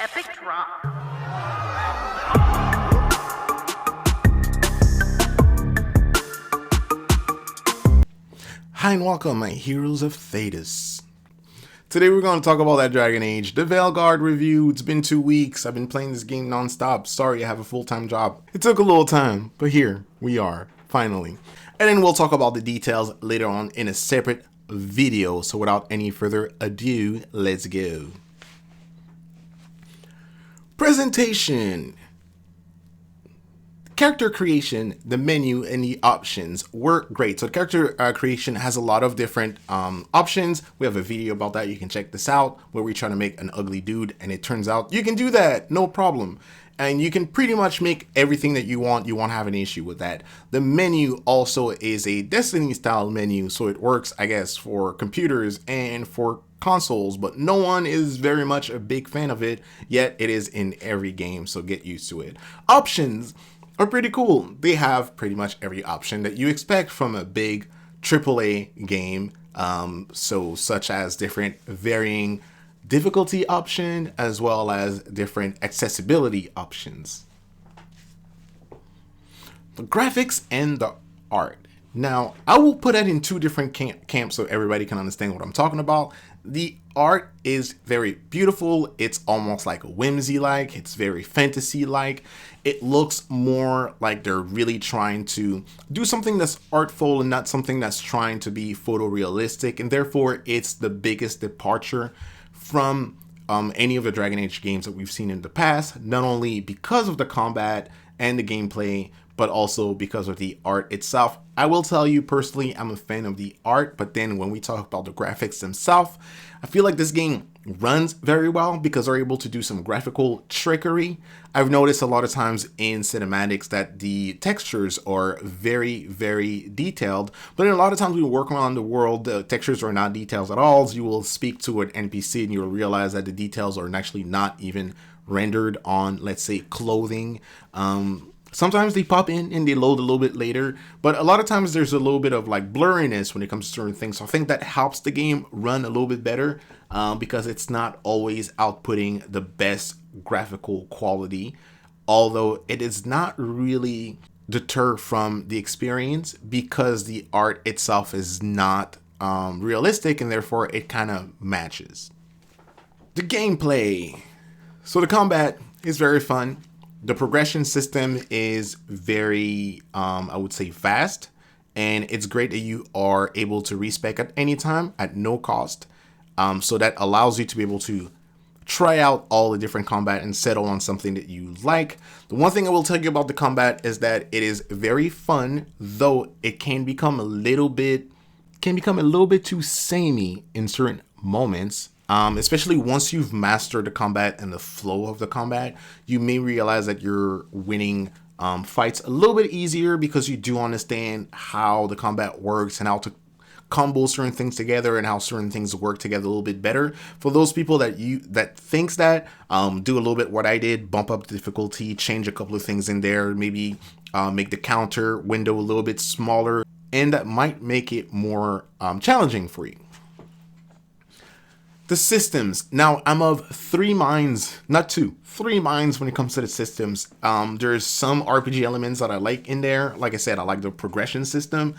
Epic drop. Hi and welcome, my heroes of Thetis. Today we're going to talk about that Dragon Age, the Veilguard review. It's been 2 weeks. I've been playing this game non-stop. Sorry, I have a full-time job. It took a little time, but here we are, finally. And then we'll talk about the details later on in a separate video. So without any further ado, let's go. Presentation. Character creation, the menu, and the options were great. So character creation has a lot of different options. We have a video about that. You can check this out where we're trying to make an ugly dude, and it turns out you can do that, no problem. And you can pretty much make everything that you want. You won't have an issue with that. The menu also is a Destiny style menu, so it works, I guess, for computers and for consoles, but no one is very much a big fan of it, yet it is in every game, so get used to it. Options are pretty cool. They have pretty much every option that you expect from a big AAA game, so such as different varying difficulty option as well as different accessibility options. The graphics and the art. Now, I will put that in two different camps so everybody can understand what I'm talking about. The art is very beautiful. It's almost like a whimsy-like. It's very fantasy-like. It looks more like they're really trying to do something that's artful and not something that's trying to be photorealistic. And therefore, it's the biggest departure from any of the Dragon Age games that we've seen in the past, not only because of the combat and the gameplay, but also because of the art itself. I will tell you personally, I'm a fan of the art, but then when we talk about the graphics themselves, I feel like this game runs very well because they're able to do some graphical trickery. I've noticed a lot of times in cinematics that the textures are very, very detailed, but then a lot of times we work around the world, the textures are not details at all. So you will speak to an NPC and you'll realize that the details are actually not even rendered on, let's say, clothing. Sometimes they pop in and they load a little bit later, but a lot of times there's a little bit of like blurriness when it comes to certain things. So I think that helps the game run a little bit better because it's not always outputting the best graphical quality, although it is not really deter from the experience because the art itself is not realistic and therefore it kind of matches. The gameplay. So the combat is very fun. The progression system is very, I would say, fast, and it's great that you are able to respec at any time at no cost. So that allows you to be able to try out all the different combat and settle on something that you like. The one thing I will tell you about the combat is that it is very fun, though it can become a little bit too samey in certain moments. Especially once you've mastered the combat and the flow of the combat, you may realize that you're winning fights a little bit easier because you do understand how the combat works and how to combo certain things together and how certain things work together a little bit better. For those people that thinks that, do a little bit what I did, bump up the difficulty, change a couple of things in there, maybe make the counter window a little bit smaller, and that might make it more challenging for you. The systems. Now, I'm of three minds, not two, three minds when it comes to the systems. There's some RPG elements that I like in there. Like I said, I like the progression system.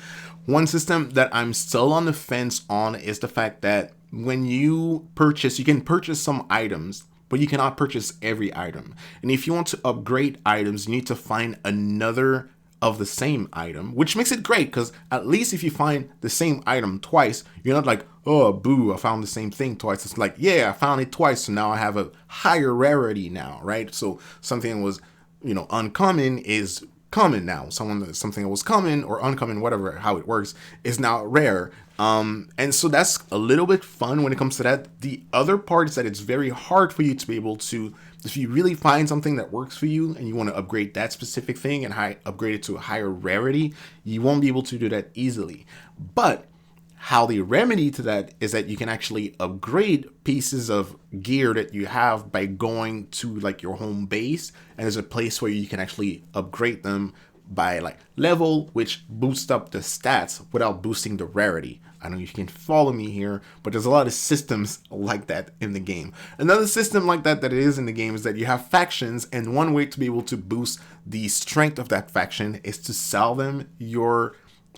One system that I'm still on the fence on is the fact that when you can purchase some items, but you cannot purchase every item. And if you want to upgrade items, you need to find another of the same item, which makes it great because at least if you find the same item twice, you're not like, oh, boo, I found the same thing twice. It's like, yeah, I found it twice, so now I have a higher rarity now, right? So something that was, uncommon is common now. Something that was common or uncommon, whatever, how it works, is now rare. And so that's a little bit fun when it comes to that. The other part is that it's very hard for you to be able to, if you really find something that works for you and you want to upgrade that specific thing and upgrade it to a higher rarity, you won't be able to do that easily. But how the remedy to that is that you can actually upgrade pieces of gear that you have by going to like your home base, and there's a place where you can actually upgrade them by like level, which boosts up the stats without boosting the rarity. I don't know if you can follow me here, but there's a lot of systems like that in the game. Another system like that it is in the game is that you have factions, and one way to be able to boost the strength of that faction is to sell them your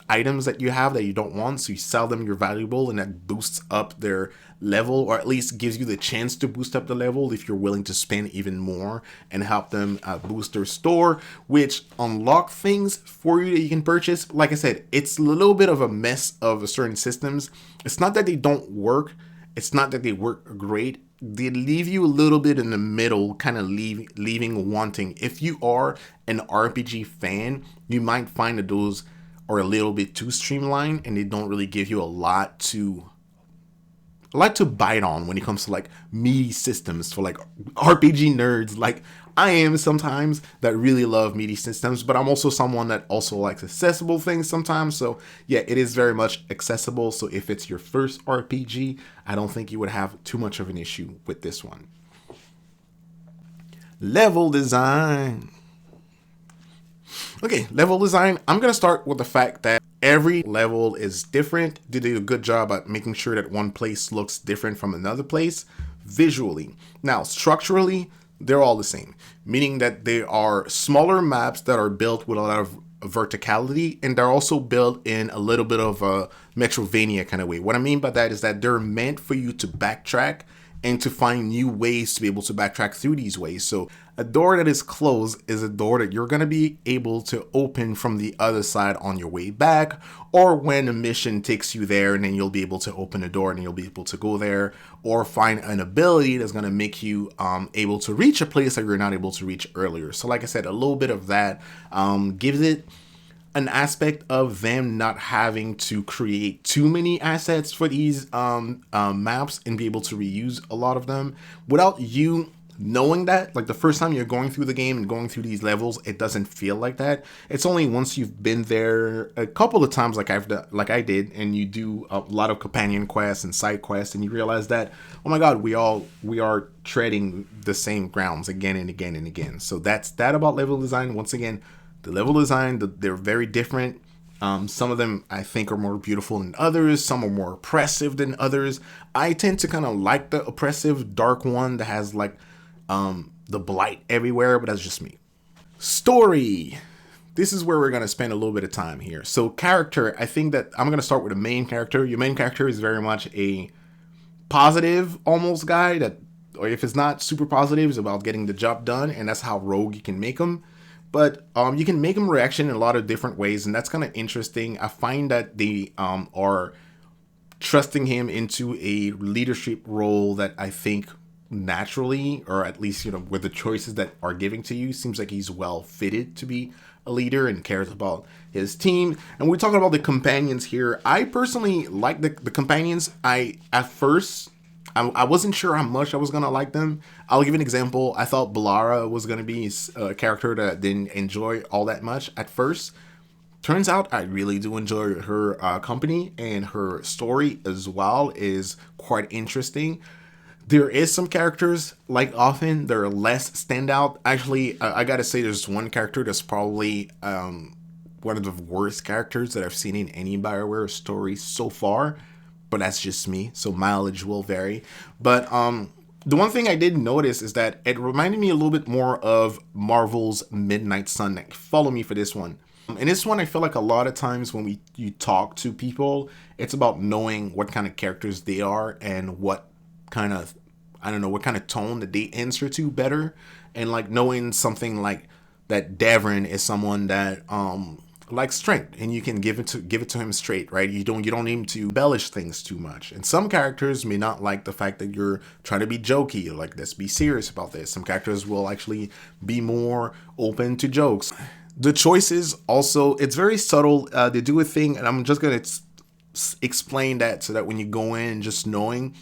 items that you have that you don't want. So you sell them your valuable, and that boosts up their level, or at least gives you the chance to boost up the level if you're willing to spend even more and help them boost their store, which unlock things for you that you can purchase. Like I said, it's a little bit of a mess of certain systems. It's not that they don't work, it's not that they work great. They leave you a little bit in the middle, kind of leaving wanting. If you are an RPG fan, you might find that those are a little bit too streamlined, and they don't really give you a lot to bite on when it comes to like meaty systems for like RPG nerds like I am sometimes, that really love meaty systems. But I'm also someone that also likes accessible things sometimes. So yeah, it is very much accessible. So if it's your first RPG, I don't think you would have too much of an issue with this one. Level design. Okay, level design. I'm going to start with the fact that every level is different. They did a good job at making sure that one place looks different from another place visually. Now, structurally, they're all the same, meaning that they are smaller maps that are built with a lot of verticality, and they're also built in a little bit of a Metrovania kind of way. What I mean by that is that they're meant for you to backtrack and to find new ways to be able to backtrack through these ways. So a door that is closed is a door that you're going to be able to open from the other side on your way back, or when a mission takes you there, and then you'll be able to open a door and you'll be able to go there, or find an ability that's going to make you able to reach a place that you're not able to reach earlier. So like I said, a little bit of that gives it an aspect of them not having to create too many assets for these maps and be able to reuse a lot of them without you knowing that. Like the first time you're going through the game and going through these levels, it doesn't feel like that. It's only once you've been there a couple of times, like I did, and you do a lot of companion quests and side quests, and you realize that, oh my god, we are treading the same grounds again and again and again. So that's that about level design. Once again, the level design, they're very different. Some of them I think are more beautiful than others. Some are more oppressive than others. I tend to kind of like the oppressive dark one that has like the blight everywhere, but that's just me. Story. This is where we're going to spend a little bit of time here. So character, I think that I'm going to start with the main character. Your main character is very much a positive almost guy that, or if it's not super positive, it's about getting the job done, and that's how rogue you can make them. But you can make them reaction in a lot of different ways, and that's kind of interesting. I find that they are trusting him into a leadership role that I think naturally, or at least, you know, with the choices that are giving to you, seems like he's well fitted to be a leader and cares about his team. And we're talking about the companions here. I personally like the companions. At first, I wasn't sure how much I was going to like them. I'll give you an example. I thought Balara was going to be a character that I didn't enjoy all that much at first. Turns out I really do enjoy her company, and her story as well is quite interesting. There is some characters, like often, they're less standout. Actually, I gotta say there's one character that's probably one of the worst characters that I've seen in any BioWare story so far. But that's just me, so mileage will vary. But the one thing I did notice is that it reminded me a little bit more of Marvel's Midnight Sun. Follow me for this one. In this one, I feel like a lot of times when you talk to people, it's about knowing what kind of characters they are and what kind of, I don't know, what kind of tone that they answer to better. And like knowing something like that Davrin is someone that like strength, and you can give it to him straight, right? You don't need to embellish things too much. And some characters may not like the fact that you're trying to be jokey, like let's be serious about this. Some characters will actually be more open to jokes. The choices also, it's very subtle. They do a thing, and I'm just gonna explain that so that when you go in just knowing,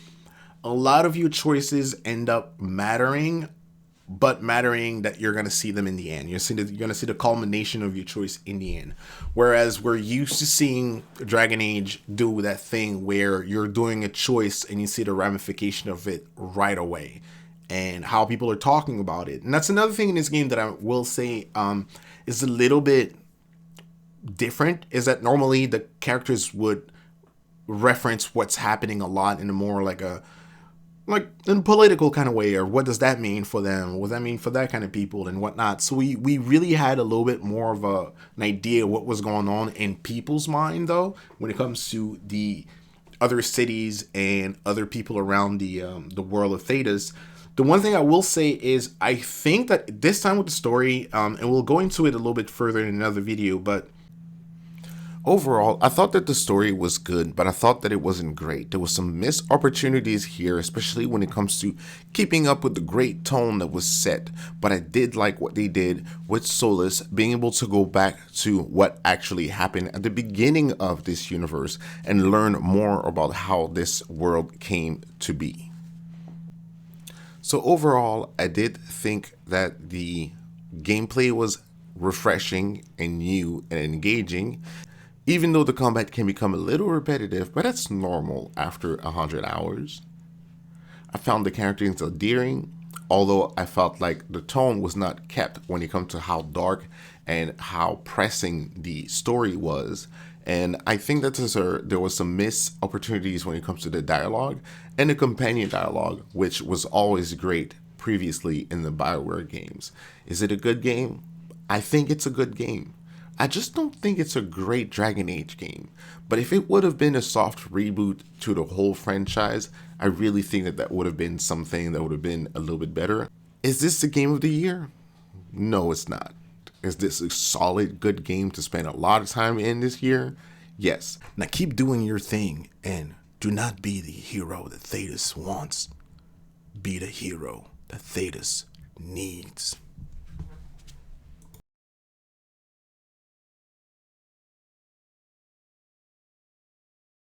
a lot of your choices end up mattering, but mattering that you're going to see them in the end. You're going to see the culmination of your choice in the end. Whereas we're used to seeing Dragon Age do that thing where you're doing a choice and you see the ramification of it right away and how people are talking about it. And that's another thing in this game that I will say is a little bit different, is that normally the characters would reference what's happening a lot in a more like in a political kind of way, or what does that mean for them? What does that mean for that kind of people and whatnot? So we really had a little bit more of an idea of what was going on in people's mind, though, when it comes to the other cities and other people around the world of Thedas. The one thing I will say is I think that this time with the story, and we'll go into it a little bit further in another video, but overall, I thought that the story was good, but I thought that it wasn't great. There was some missed opportunities here, especially when it comes to keeping up with the great tone that was set. But I did like what they did with Solus being able to go back to what actually happened at the beginning of this universe and learn more about how this world came to be. So overall, I did think that the gameplay was refreshing and new and engaging, even though the combat can become a little repetitive, but that's normal after 100 hours. I found the characters endearing, although I felt like the tone was not kept when it comes to how dark and how pressing the story was. And I think that there was some missed opportunities when it comes to the dialogue and the companion dialogue, which was always great previously in the BioWare games. Is it a good game? I think it's a good game. I just don't think it's a great Dragon Age game. But if it would have been a soft reboot to the whole franchise, I really think that would have been something that would have been a little bit better. Is this the game of the year? No, it's not. Is this a solid, good game to spend a lot of time in this year? Yes. Now keep doing your thing and do not be the hero that Thedas wants. Be the hero that Thedas needs.